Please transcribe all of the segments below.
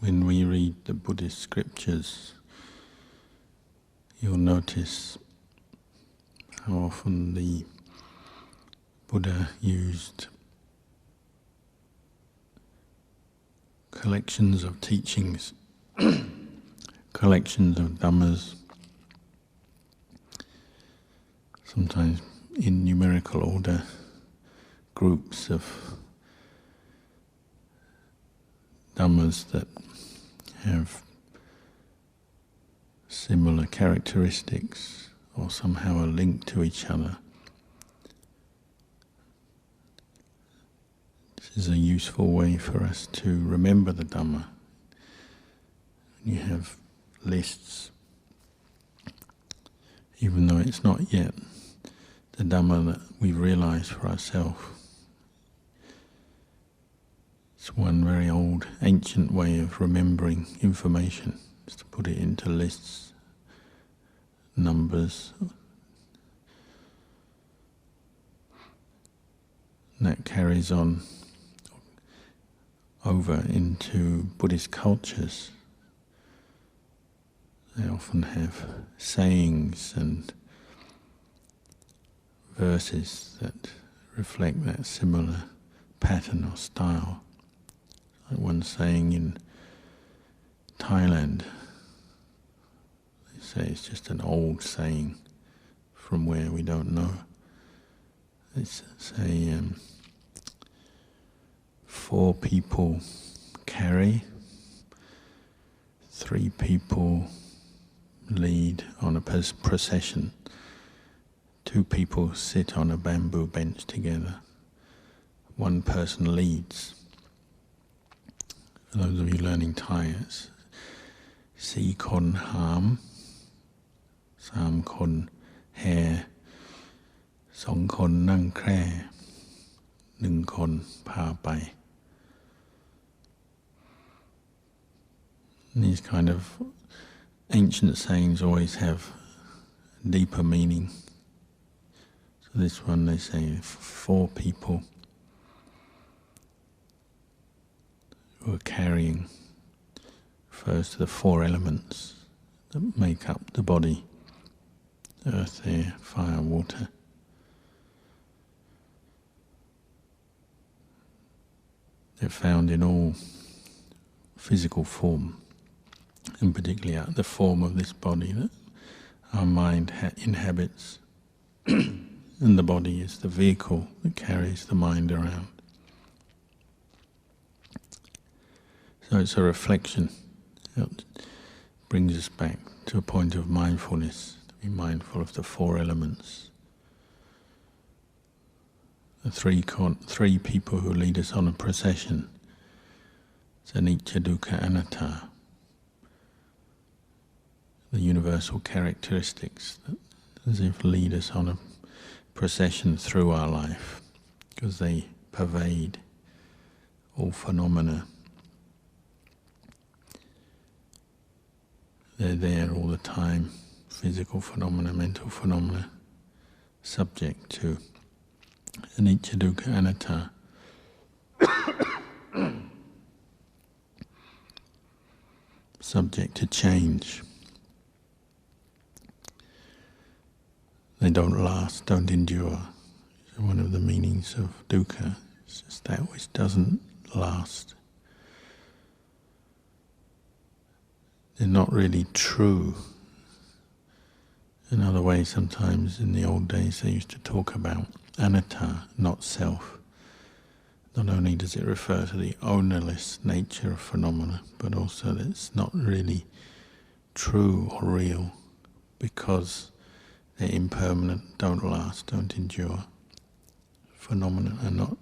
When we read the Buddhist scriptures, you'll notice how often the Buddha used collections of teachings, collections of Dhammas, sometimes in numerical order, groups of Dhammas that have similar characteristics or somehow are linked to each other. This is a useful way for us to remember the Dhamma. You have lists, even though it's not yet the Dhamma that we've realized for ourselves. It's one very old, ancient way of remembering information, is to put it into lists, numbers. And that carries on over into Buddhist cultures. They often have sayings and verses that reflect that similar pattern or style. Like one saying in Thailand, they say it's just an old saying from where we don't know. They say 4 people carry, 3 people lead on a procession, 2 people sit on a bamboo bench together, 1 person leads. For those of you learning Thai, it's 4 คนหาม 3 คนแห่ 2 คนนั่งแคร่ 1 คนพาไป. These kind of ancient sayings always have deeper meaning. So this one they say 4 people who are carrying, refers to the 4 elements that make up the body: earth, air, fire, water. They're found in all physical form, and particularly the form of this body that our mind inhabits. And the body is the vehicle that carries the mind around. So it's a reflection. It brings us back to a point of mindfulness, to be mindful of the 4 elements. The 3 people who lead us on a procession. It's anicca, dukkha, anatta. The universal characteristics that as if lead us on a procession through our life, because they pervade all phenomena. They're there all the time, physical phenomena, mental phenomena, subject to anicca, dukkha, anatta. Subject to change. They don't last, don't endure. So one of the meanings of dukkha is just that which doesn't last. They're not really true. Another way, sometimes in the old days they used to talk about anatta, not self. Not only does it refer to the ownerless nature of phenomena, but also that it's not really true or real, because they're impermanent, don't last, don't endure. Phenomena are not,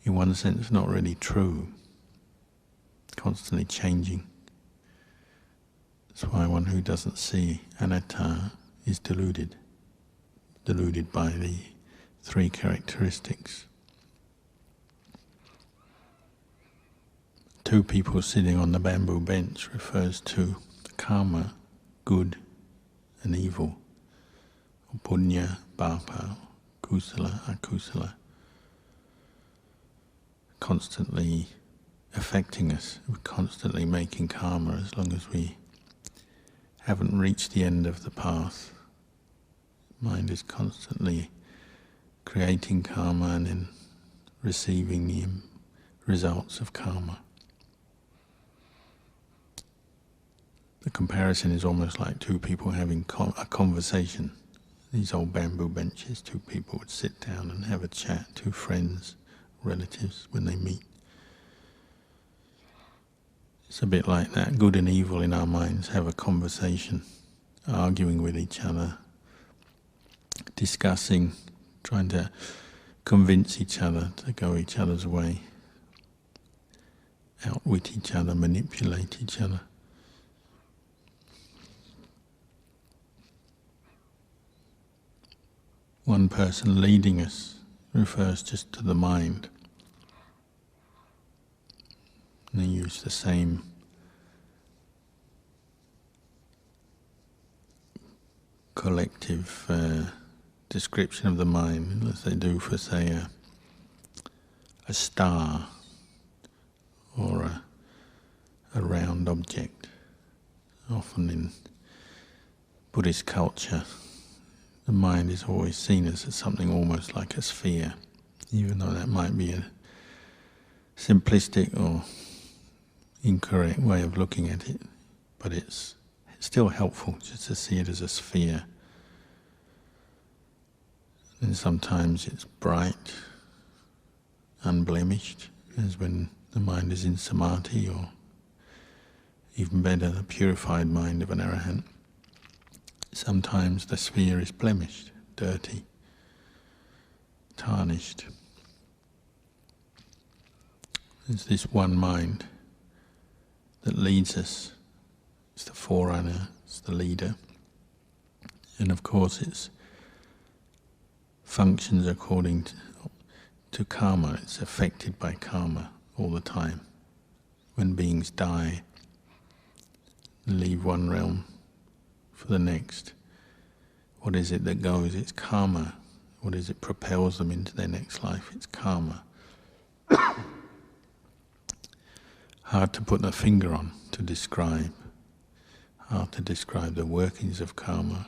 in one sense, not really true, constantly changing. That's why one who doesn't see anatta is deluded by the 3 characteristics. 2 people sitting on the bamboo bench refers to karma, good and evil, or punya, bapa, kusala, akusala. Constantly affecting us. We're constantly making karma as long as we haven't reached the end of the path. Mind is constantly creating karma and then receiving the results of karma. The comparison is almost like two people having a conversation. These old bamboo benches, two people would sit down and have a chat, two friends, relatives, when they meet. It's a bit like that. Good and evil in our minds have a conversation, arguing with each other, discussing, trying to convince each other to go each other's way, outwit each other, manipulate each other. One person leading us refers just to the mind. And they use the same collective description of the mind as they do for, say, a star or a round object. Often in Buddhist culture, the mind is always seen as something almost like a sphere, even though that might be a simplistic or incorrect way of looking at it, but it's still helpful just to see it as a sphere. And sometimes it's bright, unblemished, as when the mind is in samadhi, or even better, the purified mind of an arahant. Sometimes the sphere is blemished, dirty, tarnished. It's this one mind that leads us. It's the forerunner, it's the leader. And of course it functions according to karma. It's affected by karma all the time. When beings die, they leave one realm for the next. What is it that goes? It's karma. What is it propels them into their next life? It's karma. Hard to put a finger on, to describe. Hard to describe the workings of karma.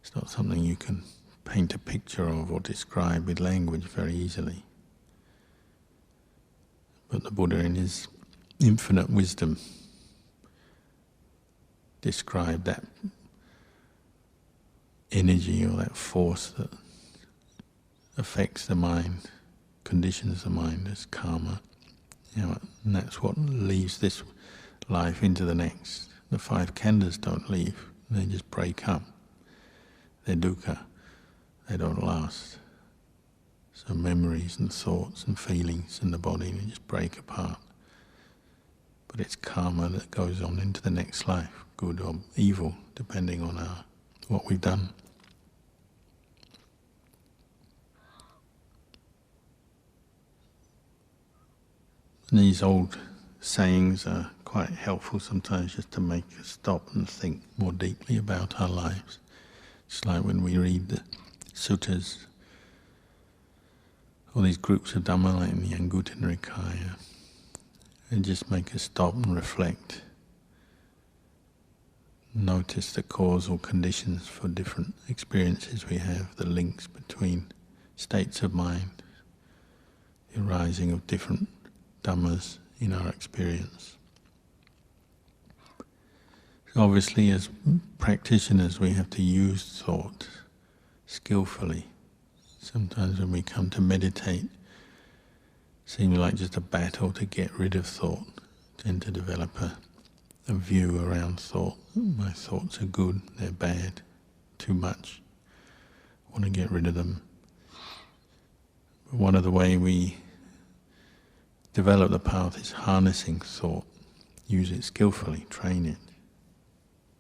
It's not something you can paint a picture of or describe with language very easily. But the Buddha, in his infinite wisdom, described that energy or that force that affects the mind, conditions the mind as karma. And that's what leaves this life into the next. The 5 khandhas don't leave, they just break up. They're dukkha, they don't last. So memories and thoughts and feelings in the body, they just break apart. But it's karma that goes on into the next life, good or evil, depending on what we've done. And these old sayings are quite helpful sometimes, just to make us stop and think more deeply about our lives. It's like when we read the suttas, all these groups of Dhamma, like in the Anguttara Nikaya, they just make us stop and reflect. Notice the causal conditions for different experiences we have, the links between states of mind, the arising of different Dhammas in our experience. So obviously, as practitioners, we have to use thought skillfully. Sometimes when we come to meditate, it seems like just a battle to get rid of thought. I tend to develop a view around thought. My thoughts are good, they're bad, too much. I want to get rid of them. But one of the ways we develop the path is harnessing thought. Use it skillfully, train it.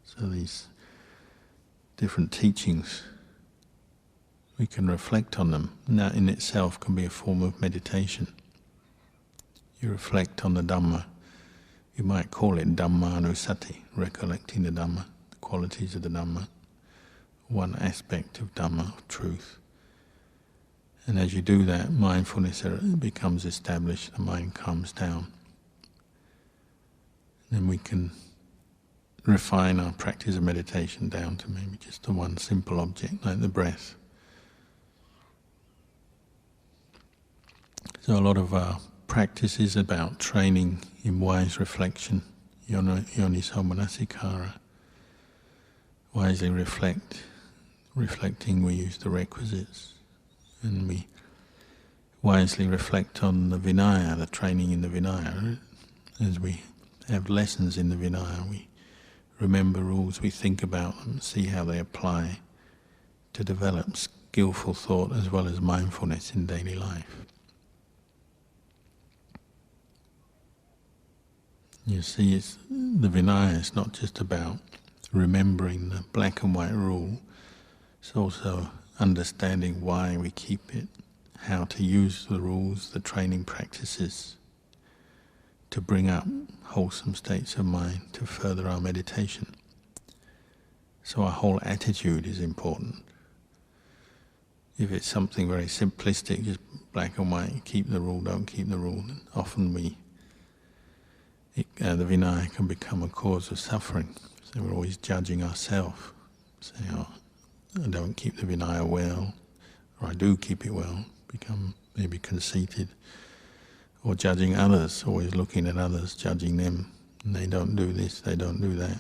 So these different teachings, we can reflect on them. And that in itself can be a form of meditation. You reflect on the Dhamma. You might call it Dhammanusati, recollecting the Dhamma, the qualities of the Dhamma, one aspect of Dhamma, of truth. And as you do that, mindfulness becomes established, the mind calms down. Then we can refine our practice of meditation down to maybe just the one simple object, like the breath. So a lot of our practice is about training in wise reflection, yoniso manasikara. Wisely reflecting, we use the requisites, and we wisely reflect on the Vinaya, the training in the Vinaya. As we have lessons in the Vinaya, we remember rules, we think about them, see how they apply to develop skillful thought as well as mindfulness in daily life. You see, the Vinaya is not just about remembering the black and white rule, it's also understanding why we keep it, how to use the rules, the training practices to bring up wholesome states of mind to further our meditation. So our whole attitude is important. If it's something very simplistic, just black and white, keep the rule, don't keep the rule, then often the Vinaya can become a cause of suffering. So we're always judging ourselves, saying, oh, I don't keep the Vinaya well, or I do keep it well, become maybe conceited, or judging others, always looking at others, judging them, and they don't do this, they don't do that.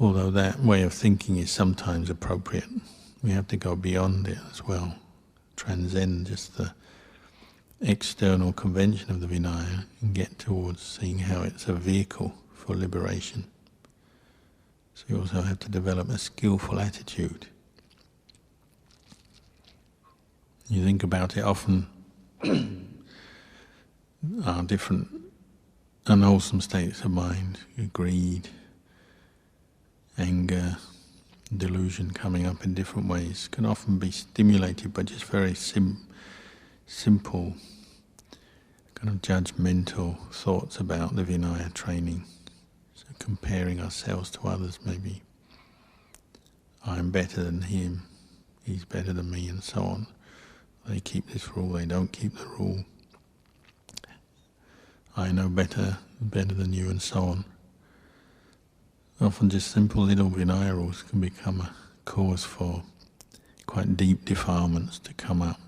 Although that way of thinking is sometimes appropriate, we have to go beyond it as well, transcend just the external convention of the Vinaya and get towards seeing how it's a vehicle for liberation. So you also have to develop a skillful attitude. You think about it often, our different unwholesome states of mind, greed, anger, delusion coming up in different ways, can often be stimulated by just very simple kind of judgmental thoughts about the Vinaya training. So comparing ourselves to others maybe. I'm better than him, he's better than me, and so on. They keep this rule, they don't keep the rule. I know better than you, and so on. Often just simple little Vinaya rules can become a cause for quite deep defilements to come up.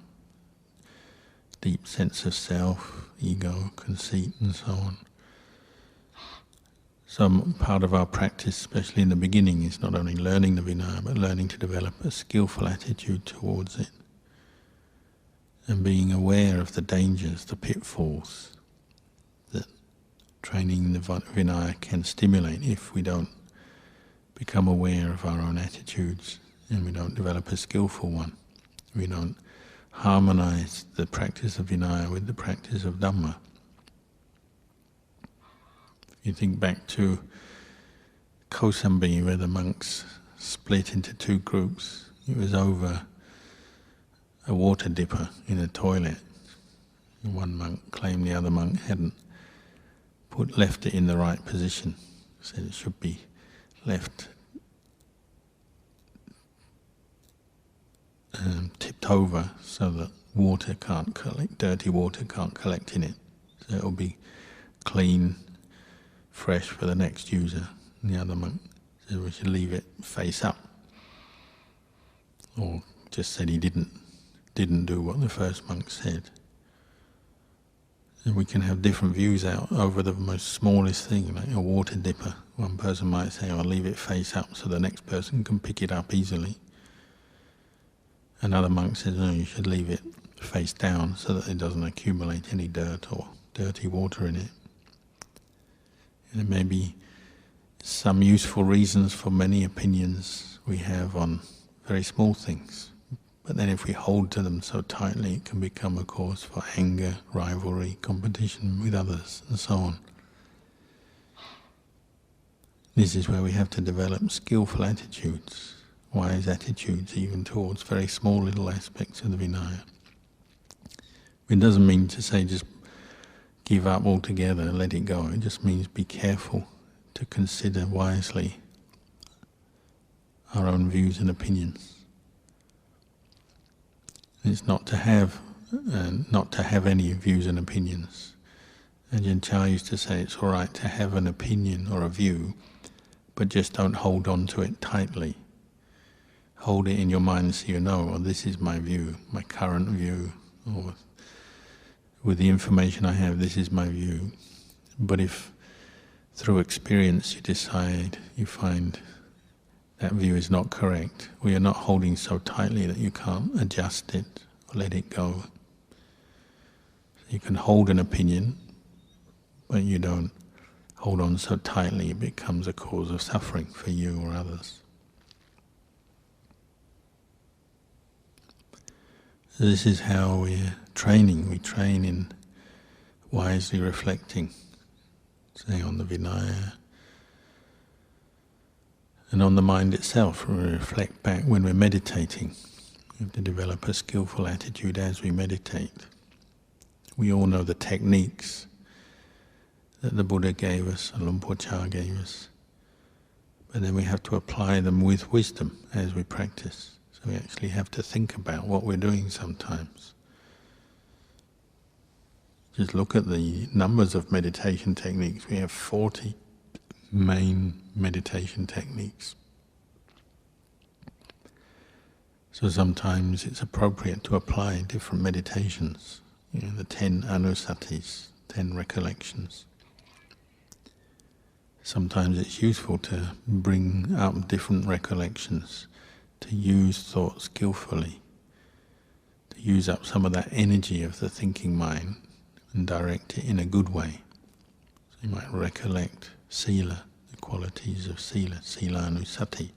Deep sense of self, ego, conceit, and so on. So part of our practice, especially in the beginning, is not only learning the Vinaya, but learning to develop a skillful attitude towards it. And being aware of the dangers, the pitfalls that training in the Vinaya can stimulate if we don't become aware of our own attitudes and we don't develop a skillful one. We don't harmonize the practice of Vinaya with the practice of Dhamma. If you think back to Kosambi, where the monks split into two groups, it was over a water dipper in a toilet. One monk claimed the other monk hadn't left it in the right position, said it should be left tipped over so that water can't collect, dirty water can't collect in it. So it'll be clean, fresh for the next user. And the other monk said we should leave it face up. Or just said he didn't do what the first monk said. And we can have different views out over the most smallest thing, like a water dipper. One person might say, I'll leave it face up so the next person can pick it up easily. Another monk says, no, you should leave it face down so that it doesn't accumulate any dirt or dirty water in it. And there may be some useful reasons for many opinions we have on very small things. But then if we hold to them so tightly, it can become a cause for anger, rivalry, competition with others, and so on. This is where we have to develop skillful attitudes, wise attitudes even towards very small little aspects of the Vinaya. It doesn't mean to say just give up altogether, let it go. It just means be careful to consider wisely our own views and opinions. It's not to have any views and opinions. Ajahn Chah used to say it's all right to have an opinion or a view, but just don't hold on to it tightly. Hold it in your mind so you know, well, this is my view, my current view, or with the information I have, this is my view. But if through experience you decide, you find that view is not correct, or you're not holding so tightly that you can't adjust it or let it go. So you can hold an opinion, but you don't hold on so tightly it becomes a cause of suffering for you or others. So this is how we're training. We train in wisely reflecting, say on the Vinaya, and on the mind itself. We reflect back when we're meditating. We have to develop a skillful attitude as we meditate. We all know the techniques that the Buddha gave us, and Luang Por Chah gave us. But then we have to apply them with wisdom as we practice. So we actually have to think about what we're doing sometimes. Just look at the numbers of meditation techniques. We have 40 main meditation techniques. So sometimes it's appropriate to apply different meditations. The 10 anusatis, 10 recollections. Sometimes it's useful to bring up different recollections, to use thought skillfully, to use up some of that energy of the thinking mind and direct it in a good way. So you might recollect sila, the qualities of sila, silanusati.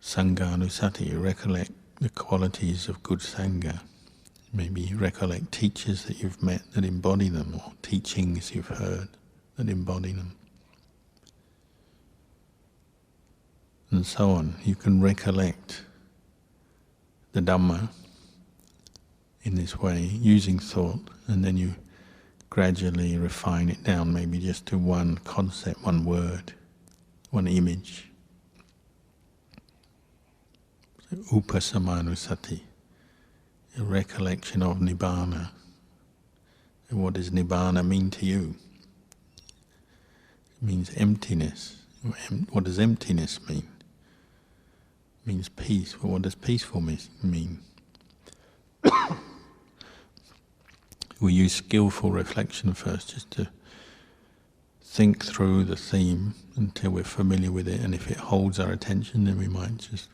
Sanghanusati, you recollect the qualities of good sangha. Maybe recollect teachers that you've met that embody them, or teachings you've heard that embody them. And so on. You can recollect the Dhamma in this way, using thought, and then you gradually refine it down, maybe just to one concept, one word, one image. So, Upasamanusati, a recollection of Nibbana. And what does Nibbana mean to you? It means emptiness. What does emptiness mean? It means peace. Well, what does peaceful mean? We use skillful reflection first, just to think through the theme until we're familiar with it, and if it holds our attention, then we might just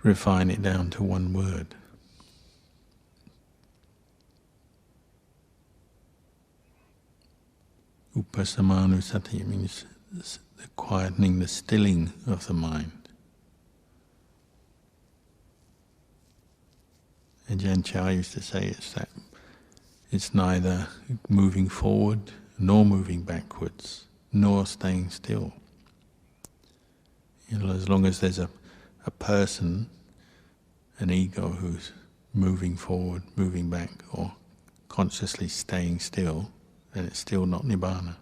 refine it down to one word. Upasamanusati means the quietening, the stilling of the mind. Ajahn Chah used to say it's neither moving forward, nor moving backwards, nor staying still. As long as there's a person, an ego who's moving forward, moving back, or consciously staying still, then it's still not Nibbana.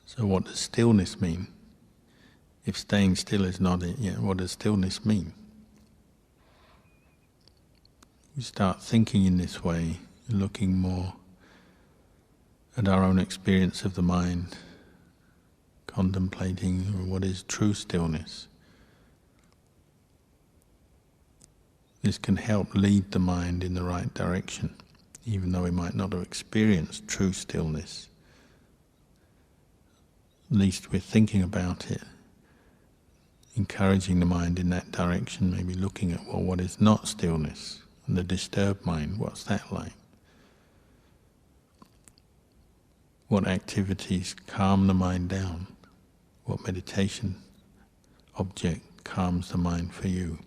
So what does stillness mean? If staying still is not it yet, what does stillness mean? We start thinking in this way, looking more at our own experience of the mind, contemplating what is true stillness. This can help lead the mind in the right direction, even though we might not have experienced true stillness. At least we're thinking about it, encouraging the mind in that direction, maybe looking at, well, what is not stillness? And the disturbed mind, what's that like? What activities calm the mind down? What meditation object calms the mind for you?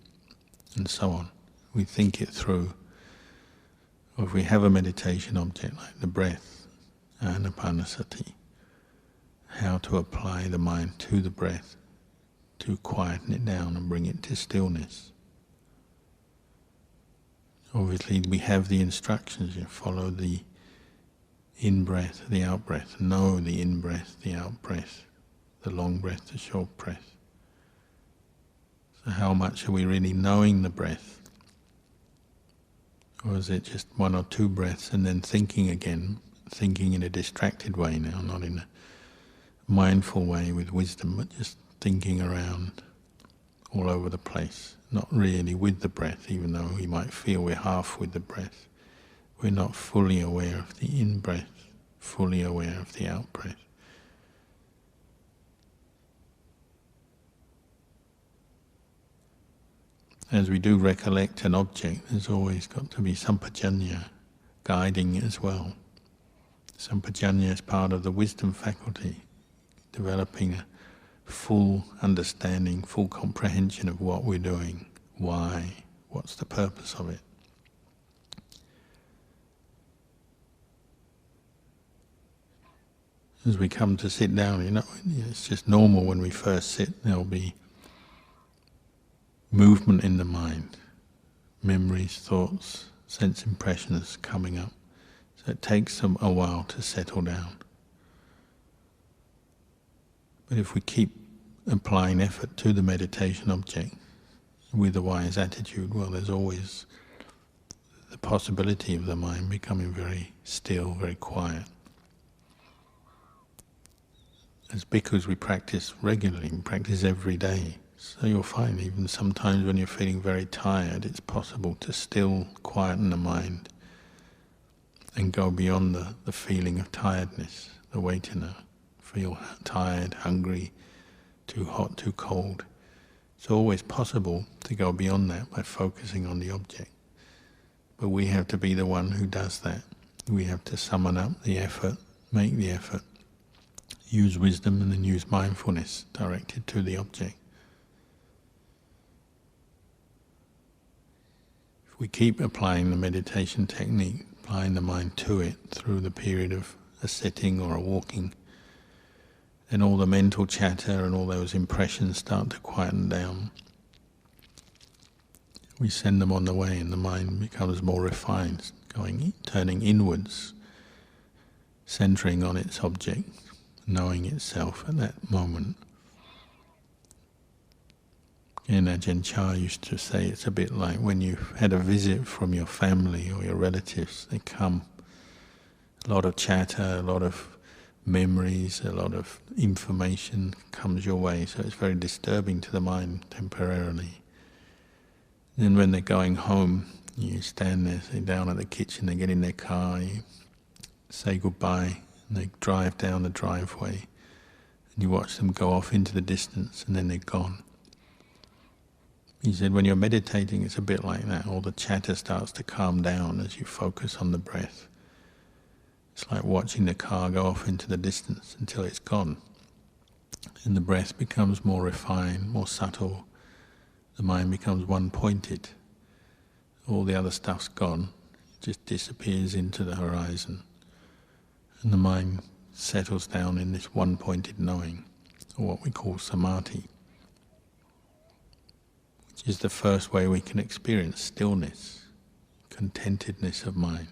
And so on. We think it through. Or if we have a meditation object like the breath, anapanasati, how to apply the mind to the breath, to quieten it down and bring it to stillness. Obviously we have the instructions, you follow the in-breath, the out-breath, know the in-breath, the out-breath, the long breath, the short breath. So how much are we really knowing the breath? Or is it just one or two breaths and then thinking again, thinking in a distracted way now, not in a mindful way with wisdom, but just thinking around all over the place, not really with the breath, even though we might feel we're half with the breath. We're not fully aware of the in-breath, fully aware of the out-breath. As we do recollect an object, there's always got to be sampajanya guiding it as well. Sampajanya is part of the wisdom faculty, developing a full understanding, full comprehension of what we're doing, why, what's the purpose of it. As we come to sit down, it's just normal when we first sit, there'll be movement in the mind, memories, thoughts, sense impressions coming up. So it takes them a while to settle down. But if we keep applying effort to the meditation object with a wise attitude, well, there's always the possibility of the mind becoming very still, very quiet. As bhikkhus, we practice regularly, we practice every day. So you'll find even sometimes when you're feeling very tired, it's possible to still quieten the mind and go beyond the feeling of tiredness, the waitana. Feel tired, hungry, too hot, too cold. It's always possible to go beyond that by focusing on the object. But we have to be the one who does that. We have to summon up the effort, make the effort, use wisdom and then use mindfulness directed to the object. If we keep applying the meditation technique, applying the mind to it through the period of a sitting or a walking, then all the mental chatter and all those impressions start to quieten down. We send them on the way and the mind becomes more refined, turning inwards, centering on its object, knowing itself at that moment. And Ajahn Chah used to say it's a bit like when you've had a visit from your family or your relatives. They come, a lot of chatter, a lot of memories, a lot of information comes your way, so it's very disturbing to the mind temporarily. Then when they're going home, you stand there, sit down at the kitchen, they get in their car, you say goodbye, and they drive down the driveway, and you watch them go off into the distance, and then they're gone. He said when you're meditating, it's a bit like that. All the chatter starts to calm down as you focus on the breath. It's like watching the car go off into the distance until it's gone. And the breath becomes more refined, more subtle. The mind becomes one-pointed. All the other stuff's gone. It just disappears into the horizon. And the mind settles down in this one-pointed knowing, or what we call samadhi, which is the first way we can experience stillness, contentedness of mind.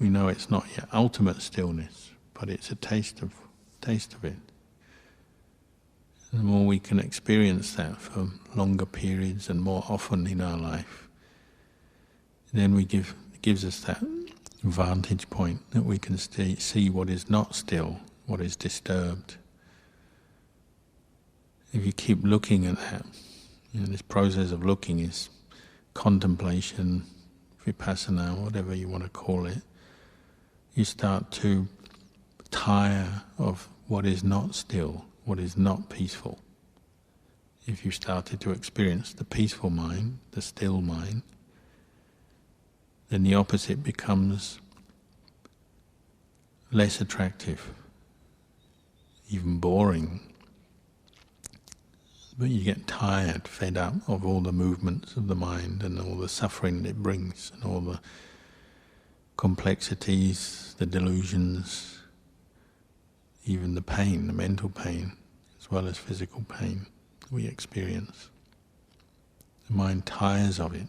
We know it's not yet ultimate stillness, but it's a taste of it. And the more we can experience that for longer periods and more often in our life, then it gives us that vantage point that we can see what is not still, what is disturbed. If you keep looking at that, this process of looking is contemplation, vipassana, whatever you want to call it. You start to tire of what is not still, what is not peaceful. If you started to experience the peaceful mind, the still mind, then the opposite becomes less attractive, even boring. But you get tired, fed up of all the movements of the mind and all the suffering that it brings and all the complexities, the delusions, even the pain, the mental pain, as well as physical pain we experience. The mind tires of it.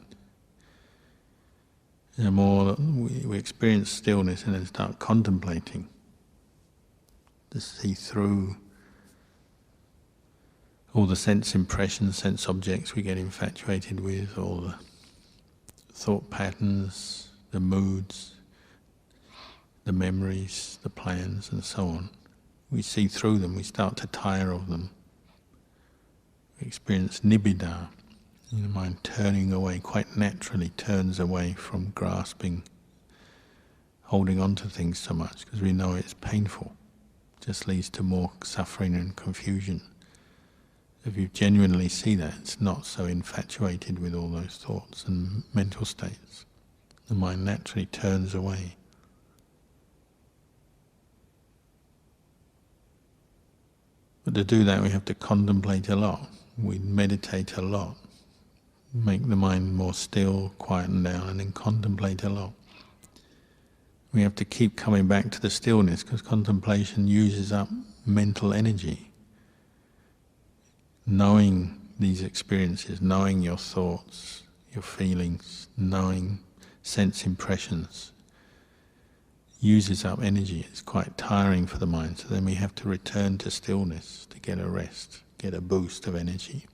The more we experience stillness and then start contemplating to see through all the sense impressions, sense objects we get infatuated with, all the thought patterns, the moods, the memories, the plans, and so on. We see through them, we start to tire of them. We experience nibbida, the mind turning away, quite naturally turns away from grasping, holding on to things so much, because we know it's painful. It just leads to more suffering and confusion. If you genuinely see that, it's not so infatuated with all those thoughts and mental states. The mind naturally turns away. But to do that, we have to contemplate a lot. We meditate a lot. Make the mind more still, quieten down, and then contemplate a lot. We have to keep coming back to the stillness, because contemplation uses up mental energy. Knowing these experiences, knowing your thoughts, your feelings, knowing sense impressions, uses up energy. It's quite tiring for the mind, so then we have to return to stillness to get a rest, get a boost of energy.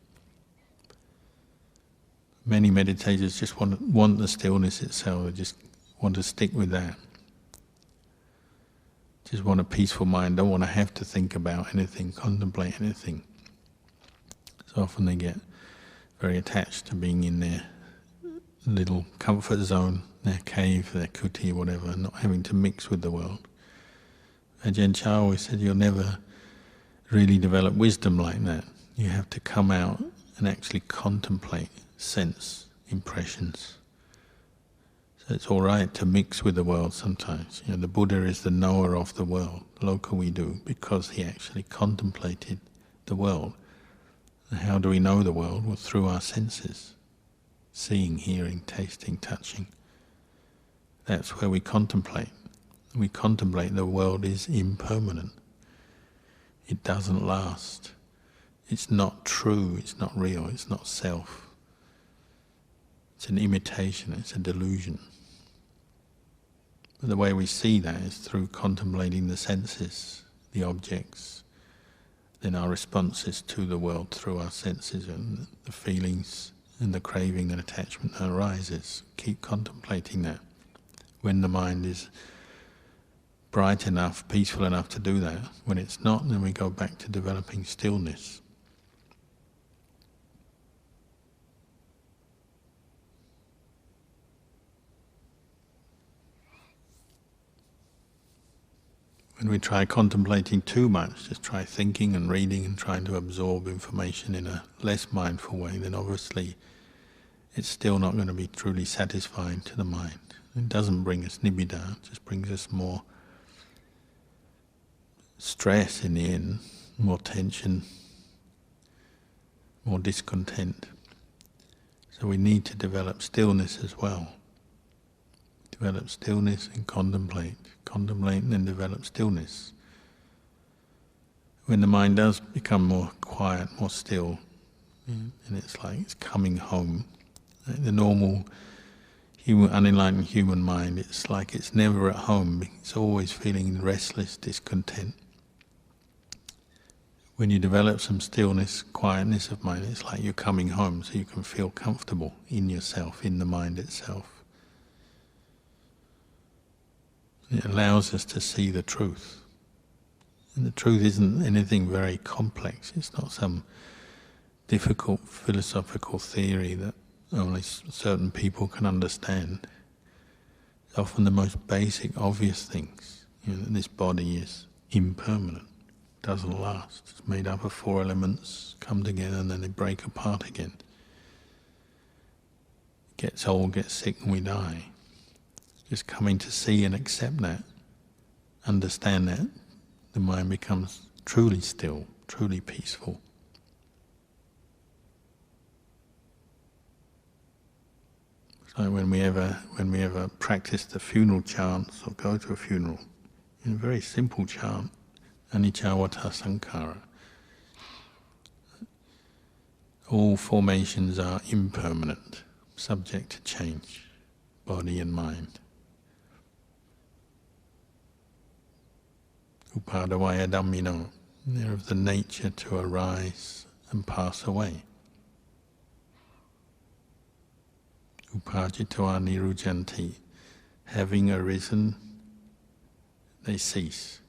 Many meditators just want the stillness itself, they just want to stick with that. Just want a peaceful mind, don't want to have to think about anything, contemplate anything. So often they get very attached to being in their little comfort zone, their cave, their kuti, whatever, not having to mix with the world. Ajahn Chah always said you'll never really develop wisdom like that. You have to come out and actually contemplate sense impressions. So it's all right to mix with the world sometimes. The Buddha is the knower of the world, lokavidu, because he actually contemplated the world. And how do we know the world? Well, through our senses. Seeing, hearing, tasting, touching. That's where we contemplate. We contemplate the world is impermanent. It doesn't last. It's not true, it's not real, it's not self. It's an imitation, it's a delusion. But the way we see that is through contemplating the senses, the objects, then our responses to the world through our senses and the feelings and the craving and attachment that arises. Keep contemplating that. When the mind is bright enough, peaceful enough to do that, when it's not, then we go back to developing stillness. When we try contemplating too much, just try thinking and reading and trying to absorb information in a less mindful way, then obviously it's still not going to be truly satisfying to the mind. It doesn't bring us nibbida, it just brings us more stress in the end, more tension, more discontent. So we need to develop stillness as well. Develop stillness and contemplate. Contemplate and then develop stillness. When the mind does become more quiet, more still, and it's like it's coming home, the normal unenlightened human mind, it's like it's never at home. It's always feeling restless, discontent. When you develop some stillness, quietness of mind, it's like you're coming home, so you can feel comfortable in yourself, in the mind itself. It allows us to see the truth. And the truth isn't anything very complex. It's not some difficult philosophical theory that only certain people can understand. It's often the most basic, obvious things. That this body is impermanent, doesn't last. It's made up of 4 elements, come together and then they break apart again. It gets old, gets sick, and we die. Just coming to see and accept that, understand that, the mind becomes truly still, truly peaceful. It's like when we ever practice the funeral chants or go to a funeral, in a very simple chant, anicca vata sankhara. All formations are impermanent, subject to change, body and mind. Upadavaya dhammino. They're of the nature to arise and pass away. Upajitoa nirujanti. Having arisen, they cease.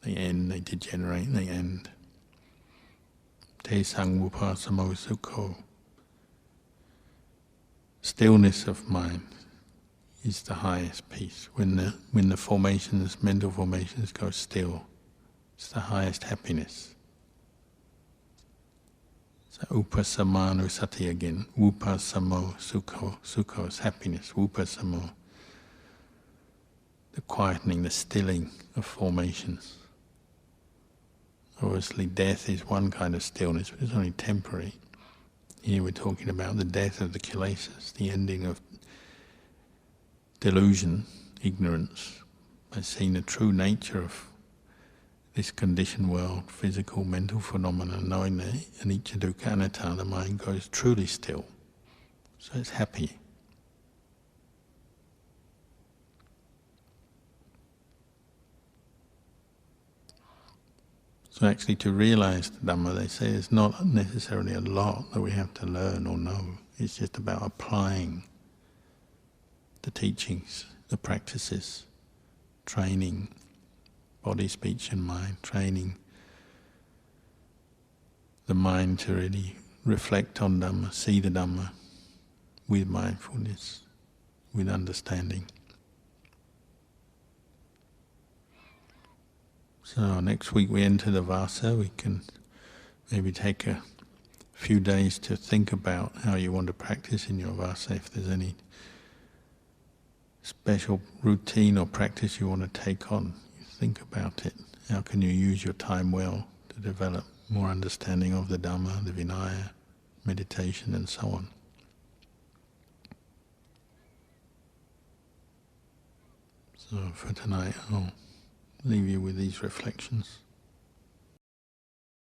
They end, they degenerate, they end. Te sang upasamo sukho. Stillness of mind is the highest peace. When the formations, mental formations go still, it's the highest happiness. So upasamano sati again. Upasamo sukho. Sukho is happiness. Upasamo, the quietening, the stilling of formations. Obviously death is one kind of stillness, but it's only temporary. Here we're talking about the death of the kilesas, the ending of delusion, ignorance, by seeing the true nature of this conditioned world, physical, mental phenomena, knowing that anicca dukkha anatta, the mind goes truly still. So it's happy. So actually to realize the Dhamma, they say, it's not necessarily a lot that we have to learn or know. It's just about applying the teachings, the practices, training body, speech and mind, training the mind to really reflect on Dhamma, see the Dhamma with mindfulness, with understanding. So next week we enter the Vasa. We can maybe take a few days to think about how you want to practice in your Vasa, if there's any special routine or practice you want to take on. You think about it. How can you use your time well to develop more understanding of the Dhamma, the Vinaya, meditation and so on. So for tonight I'll leave you with these reflections.